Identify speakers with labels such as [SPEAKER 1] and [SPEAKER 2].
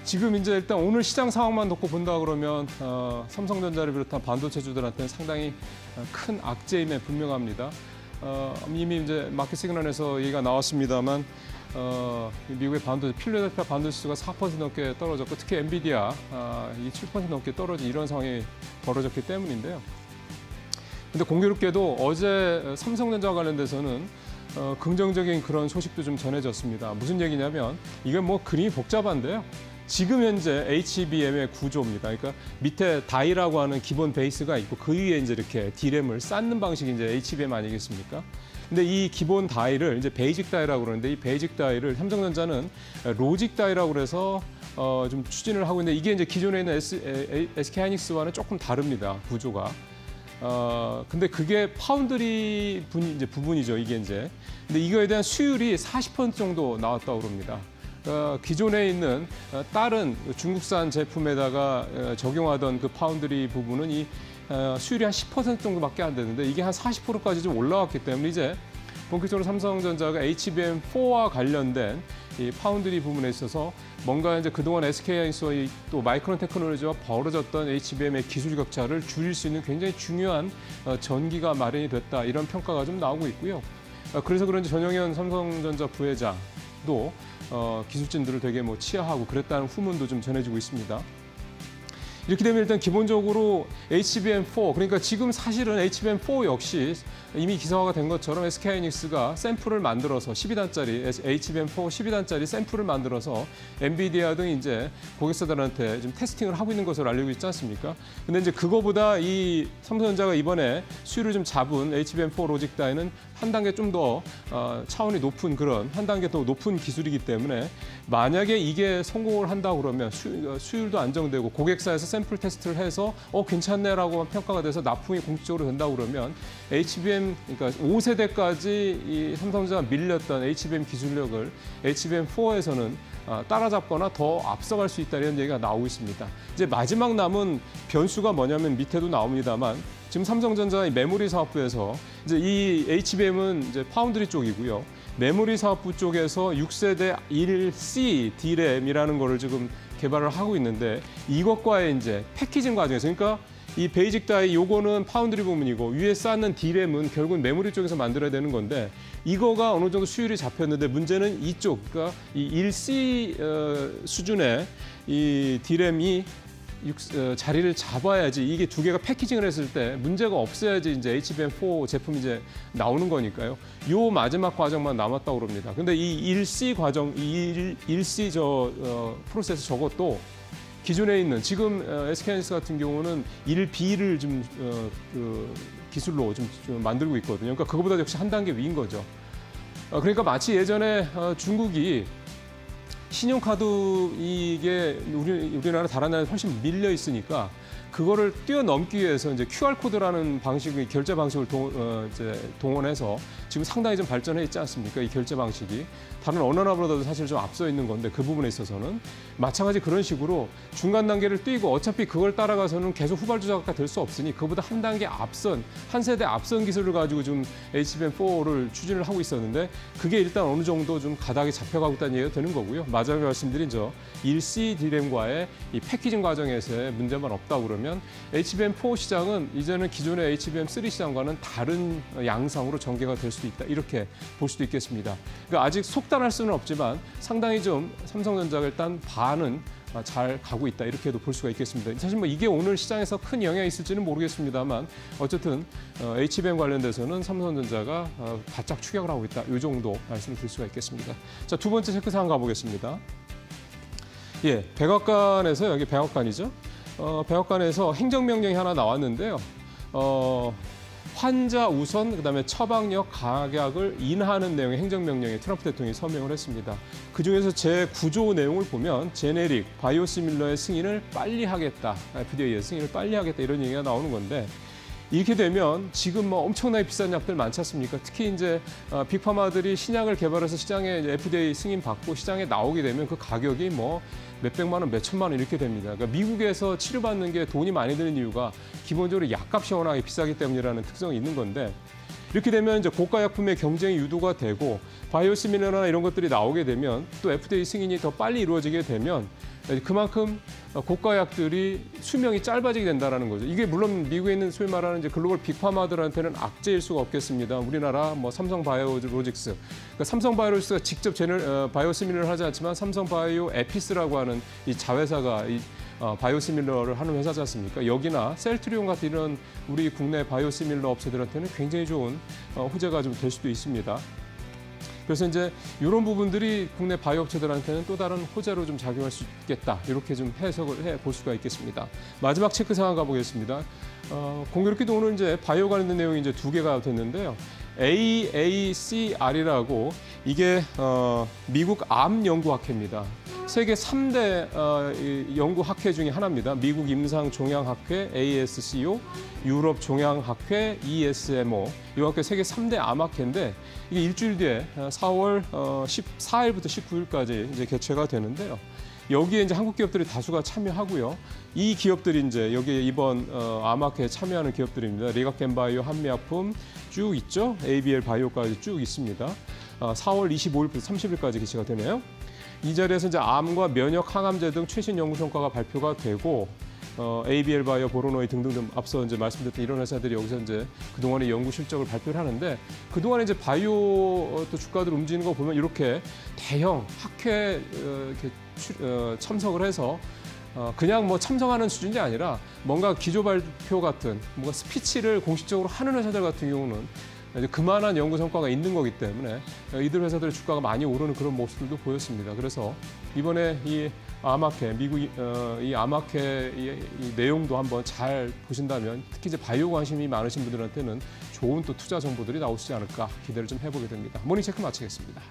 [SPEAKER 1] 지금 이제 일단 오늘 시장 상황만 놓고 본다 그러면 삼성전자를 비롯한 반도체주들한테는 상당히 큰 악재임에 분명합니다. 이미 이제 마켓 시그널에서 얘기가 나왔습니다만 미국의 반도체 필라델피아 반도체 지수가 4% 넘게 떨어졌고 특히 엔비디아 이 7% 넘게 떨어진 이런 상황이 벌어졌기 때문인데요. 근데 공교롭게도 어제 삼성전자와 관련돼서는 긍정적인 그런 소식도 좀 전해졌습니다. 무슨 얘기냐면 이건 뭐 그림이 복잡한데요. 지금 현재 HBM의 구조입니다. 그러니까 밑에 다이라고 하는 기본 베이스가 있고 그 위에 이제 이렇게 D램을 쌓는 방식이 이제 HBM 아니겠습니까? 근데 이 기본 다이를 이제 베이직 다이라고 그러는데 이 베이직 다이를 삼성전자는 로직 다이라고 그래서 좀 추진을 하고 있는데 이게 이제 기존에 있는 SK 하이닉스와는 조금 다릅니다. 구조가. 근데 그게 파운드리 부분이죠, 이게 이제. 근데 이거에 대한 수율이 40% 정도 나왔다고 그럽니다. 기존에 있는 다른 중국산 제품에다가 적용하던 그 파운드리 부분은 이 수율이 한 10% 정도밖에 안 되는데 이게 한 40%까지 좀 올라왔기 때문에 이제 본격적으로 삼성전자가 HBM4와 관련된 이 파운드리 부분에 있어서 뭔가 이제 그동안 SK하이닉스와 또 마이크론 테크놀로지와 벌어졌던 HBM의 기술 격차를 줄일 수 있는 굉장히 중요한 전기가 마련이 됐다 이런 평가가 좀 나오고 있고요. 그래서 그런지 전영현 삼성전자 부회장도 기술진들을 되게 뭐 치하하고 그랬다는 후문도 좀 전해지고 있습니다. 이렇게 되면 일단 기본적으로 HBM4, 그러니까 지금 사실은 HBM4 역시 이미 기사화가 된 것처럼 SK하이닉스가 샘플을 만들어서 12단짜리, HBM4 12단짜리 샘플을 만들어서 엔비디아 등 이제 고객사들한테 좀 테스팅을 하고 있는 것으로 알려지고 있지 않습니까? 근데 이제 그거보다 이 삼성전자가 이번에 수율을 좀 잡은 HBM4 로직 다이는 한 단계 좀 더 차원이 높은 그런 한 단계 더 높은 기술이기 때문에 만약에 이게 성공을 한다 그러면 수율도 안정되고 고객사에서 샘플 테스트를 해서 괜찮네라고 평가가 돼서 납품이 공식적으로 된다 그러면 HBM 그러니까 5세대까지 이 삼성전자가 밀렸던 HBM 기술력을 HBM4에서는 따라잡거나 더 앞서갈 수 있다 이런 얘기가 나오고 있습니다. 이제 마지막 남은 변수가 뭐냐면 밑에도 나옵니다만 지금 삼성전자 메모리 사업부에서 이제 이 HBM은 이제 파운드리 쪽이고요. 메모리 사업부 쪽에서 6세대 1C D램이라는 거를 지금 개발을 하고 있는데 이것과의 이제 패키징 과정에서 그러니까 이 베이직 다이 요거는 파운드리 부분이고 위에 쌓는 D램은 결국은 메모리 쪽에서 만들어야 되는 건데 이거가 어느 정도 수율이 잡혔는데 문제는 이쪽 그러니까 이 1C 수준의 이 D램이 자리를 잡아야지 이게 두 개가 패키징을 했을 때 문제가 없어야지 이제 HBM4 제품이 이제 나오는 거니까요. 요 마지막 과정만 남았다고 그럽니다. 근데 이 1C 과정, 이 1C 프로세스 저것도 기존에 있는 지금 SK하이닉스 같은 경우는 1B를 좀 기술로 좀 만들고 있거든요. 그러니까 그거보다 역시 한 단계 위인 거죠. 그러니까 마치 예전에 중국이 신용카드 이게 우리나라 다른 나라에 훨씬 밀려 있으니까 그거를 뛰어넘기 위해서 이제 QR코드라는 방식의 결제 방식을 동원해서 지금 상당히 좀 발전해 있지 않습니까? 이 결제 방식이. 다른 어느 나라보다도 사실 좀 앞서 있는 건데 그 부분에 있어서는 마찬가지 그런 식으로 중간 단계를 뛰고 어차피 그걸 따라가서는 계속 후발주자가 될 수 없으니 그보다 한 단계 앞선, 한 세대 앞선 기술을 가지고 좀 HBM4를 추진을 하고 있었는데 그게 일단 어느 정도 좀 가닥이 잡혀가고 있다는 얘기가 되는 거고요. 마지막에 말씀드린 1C D램과의 이 패키징 과정에서의 문제만 없다고 그러면 HBM4 시장은 이제는 기존의 HBM3 시장과는 다른 양상으로 전개가 될 수도 있다. 이렇게 볼 수도 있겠습니다. 그러니까 아직 속단할 수는 없지만 상당히 좀 삼성전자가 일단 반은 잘 가고 있다. 이렇게도 볼 수가 있겠습니다. 사실 뭐 이게 오늘 시장에서 큰 영향이 있을지는 모르겠습니다만 어쨌든 HBM 관련돼서는 삼성전자가 바짝 추격을 하고 있다. 이 정도 말씀을 드릴 수가 있겠습니다. 자, 두 번째 체크사항 가보겠습니다. 예, 백악관에서 여기 백악관이죠. 백악관에서 행정명령이 하나 나왔는데요. 환자 우선 그다음에 처방력 가격을 인하하는 내용의 행정명령에 트럼프 대통령이 서명을 했습니다. 그중에서 제9조 내용을 보면 제네릭, 바이오시밀러의 승인을 빨리 하겠다. FDA의 승인을 빨리 하겠다 이런 얘기가 나오는 건데 이렇게 되면 지금 뭐 엄청나게 비싼 약들 많지 않습니까? 특히 이제 빅파마들이 신약을 개발해서 시장에 FDA 승인 받고 시장에 나오게 되면 그 가격이 뭐 몇백만 원, 몇천만 원 이렇게 됩니다. 그러니까 미국에서 치료받는 게 돈이 많이 드는 이유가 기본적으로 약값이 워낙에 비싸기 때문이라는 특성이 있는 건데 이렇게 되면 이제 고가 약품의 경쟁이 유도가 되고 바이오시밀러나 이런 것들이 나오게 되면 또 FDA 승인이 더 빨리 이루어지게 되면 그만큼 고가약들이 수명이 짧아지게 된다는 거죠. 이게 물론 미국에 있는 소위 말하는 이제 글로벌 빅파마들한테는 악재일 수가 없겠습니다. 우리나라 뭐 삼성바이오로직스, 그러니까 삼성바이오로직스가 직접 바이오시밀러를 하지 않지만 삼성바이오 에피스라고 하는 이 자회사가 바이오시밀러를 하는 회사지 않습니까? 여기나 셀트리온 같은 이런 우리 국내 바이오시밀러 업체들한테는 굉장히 좋은 호재가 좀 될 수도 있습니다. 그래서 이제 이런 부분들이 국내 바이오 업체들한테는 또 다른 호재로 좀 작용할 수 있겠다. 이렇게 좀 해석을 해볼 수가 있겠습니다. 마지막 체크 상황 가보겠습니다. 공교롭게도 오늘 이제 바이오 관련된 내용이 이제 2개가 됐는데요. AACR이라고 이게 미국 암 연구학회입니다. 세계 3대 연구학회 중에 하나입니다. 미국 임상종양학회 ASCO, 유럽 종양학회 ESMO. 이 학회 세계 3대 암학회인데 이게 일주일 뒤에 4월 14일부터 19일까지 이제 개최가 되는데요. 여기에 이제 한국 기업들이 다수가 참여하고요. 이 기업들이 이제 여기에 이번 암학회에 참여하는 기업들입니다. 리가켄바이오, 한미약품 쭉 있죠. ABL 바이오까지 쭉 있습니다. 4월 25일부터 30일까지 개최가 되네요. 이 자리에서 이제 암과 면역 항암제 등 최신 연구 성과가 발표가 되고 ABL 바이오, 보로노이 등등 앞서 이제 말씀드렸던 이런 회사들이 여기서 이제 그동안의 연구 실적을 발표를 하는데 그동안에 이제 바이오 또 주가들 움직이는 거 보면 이렇게 대형 학회 이렇게 참석을 해서 그냥 뭐 참석하는 수준이 아니라 뭔가 기조 발표 같은 뭔가 스피치를 공식적으로 하는 회사들 같은 경우는 이제 그만한 연구 성과가 있는 거기 때문에 이들 회사들의 주가가 많이 오르는 그런 모습들도 보였습니다. 그래서 이번에 이 암학회, 미국 이 암학회 이 내용도 한번 잘 보신다면 특히 이제 바이오 관심이 많으신 분들한테는 좋은 또 투자 정보들이 나오시지 않을까 기대를 좀 해보게 됩니다. 모닝체크 마치겠습니다.